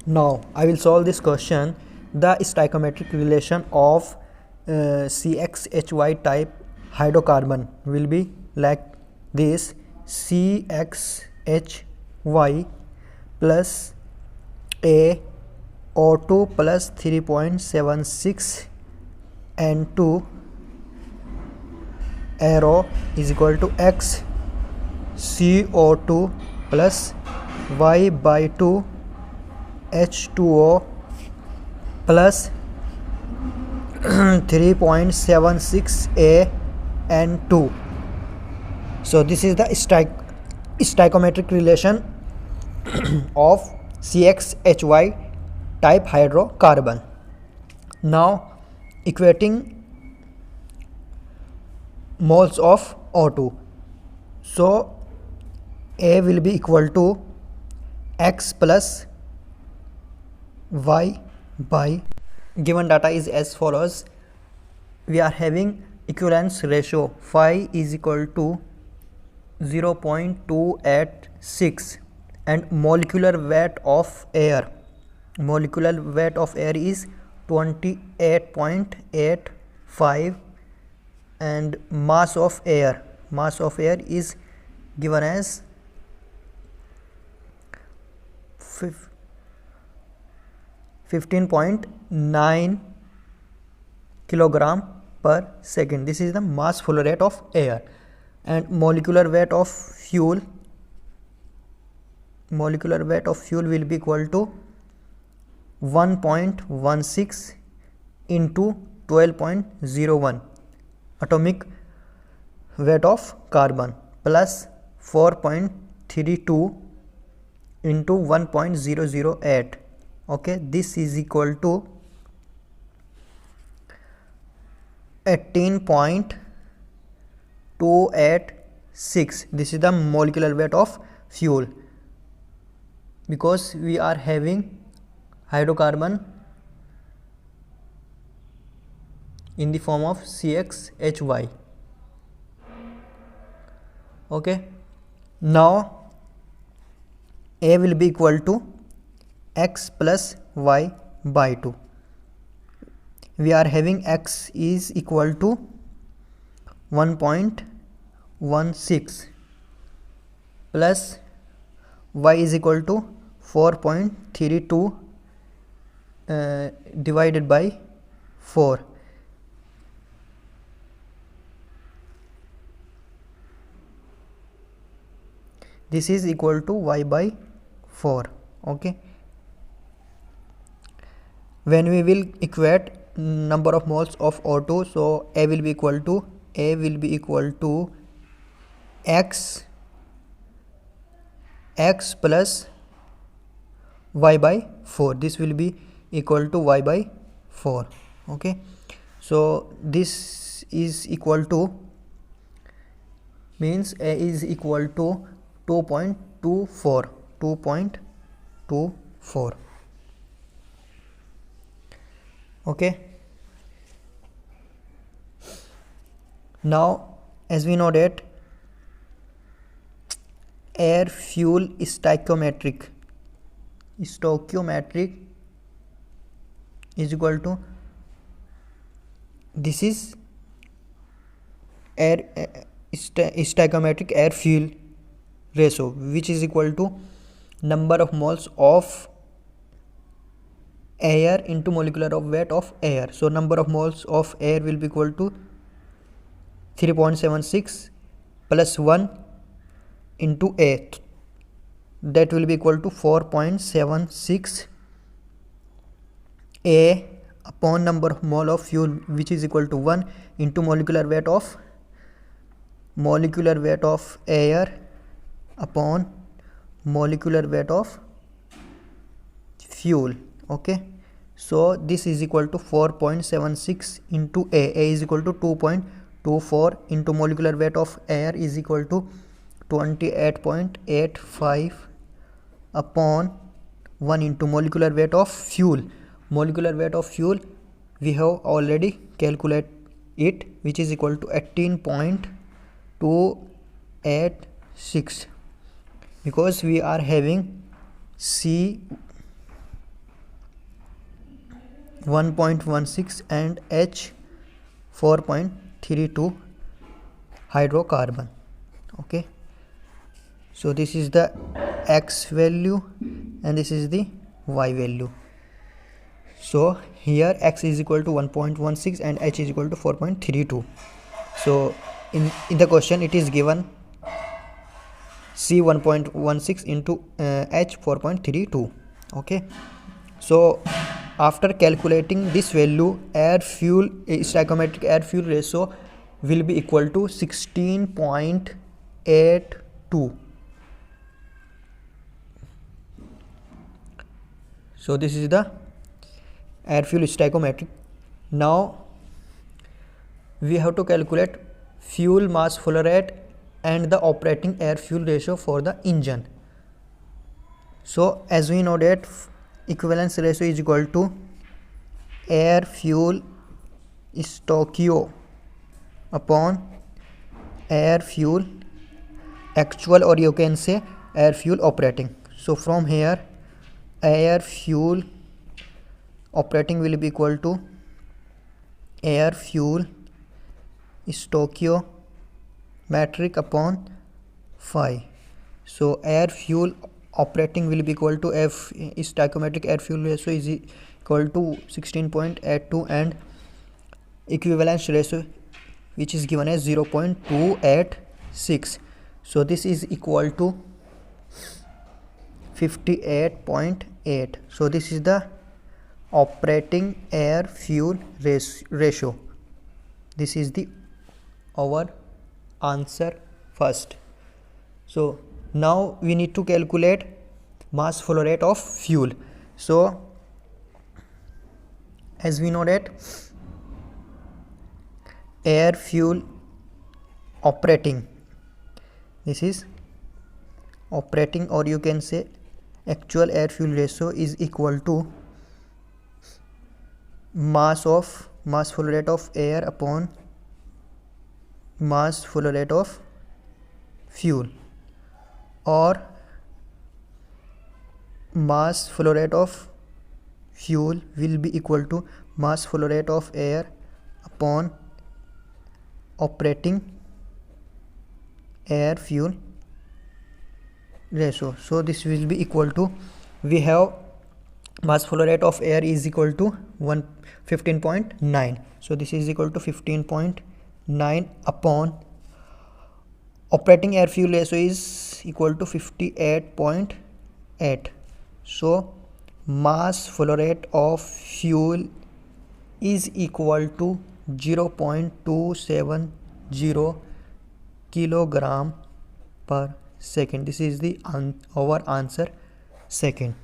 Now I will solve this question. The stoichiometric relation of CXHY type hydrocarbon will be like this: CXHY plus A O2 plus 3.76 N2 arrow is equal to X CO2 plus Y by 2 H2O plus 3.76 A and 2. So this is the stoichiometric relation of CXHY type hydrocarbon. Now equating moles of O2. So A will be equal to X plus Y by, given data is as follows. We are having equivalence ratio phi is equal to 0.286 and molecular weight of air is 28.85 and mass of air is given as 15.9 kilogram per second. This is the mass flow rate of air. And molecular weight of fuel will be equal to 1.16 into 12.01 atomic weight of carbon plus 4.32 into 1.008. okay, this is equal to 18.286. this is the molecular weight of fuel, because we are having hydrocarbon in the form of CXHY. okay, now A will be equal to X plus Y by 2. we are having X is equal to 1.16 plus Y is equal to 4.32 divided by 4. This is equal to Y by 4. okay, when we will equate number of moles of O2, so A will be equal to X plus Y by 4. this will be equal to Y by 4. okay, so this is equal to, means A is equal to 2.24. okay, now as we know that air fuel stoichiometric is equal to, this is air stoichiometric air fuel ratio, which is equal to number of moles of air into molecular weight of air. so number of moles of air will be equal to 3.76 plus 1 into A, that will be equal to 4.76 A upon number of mole of fuel, which is equal to 1 into molecular weight of air upon molecular weight of fuel. okay, so this is equal to 4.76 into A is equal to 2.24 into molecular weight of air is equal to 28.85 upon 1 into molecular weight of fuel. We have already calculated it, which is equal to 18.286, because we are having 1.16 and H 4.32 hydrocarbon. Okay, so this is the X value and this is the Y value. So here X is equal to 1.16 and H is equal to 4.32. So in the question it is given C 1.16 into H 4.32. Okay, so after calculating this value, air fuel stoichiometric air fuel ratio will be equal to 16.82. So this is the air fuel stoichiometric. Now we have to calculate fuel mass flow rate and the operating air fuel ratio for the engine. So as we know that equivalence ratio is equal to air fuel stoichio upon air fuel actual, or you can say air fuel operating. So from here air fuel operating will be equal to air fuel stoichiometric upon phi. So air fuel operating will be equal to F stoichiometric air fuel ratio is equal to 16.82 and equivalence ratio which is given as 0.286. So this is equal to 58.8. So this is the operating air fuel ratio. This is the our answer first. So now we need to calculate mass flow rate of fuel. So as we know that air fuel operating, this is operating, or you can say actual air fuel ratio is equal to mass flow rate of air upon mass flow rate of fuel, or mass flow rate of fuel will be equal to mass flow rate of air upon operating air fuel ratio. So this will be equal to, we have mass flow rate of air is equal to 15.9. so this is equal to 15.9 upon operating air fuel ratio is equal to 58.8. so mass flow rate of fuel is equal to 0.270 kilogram per second. This is the our answer second.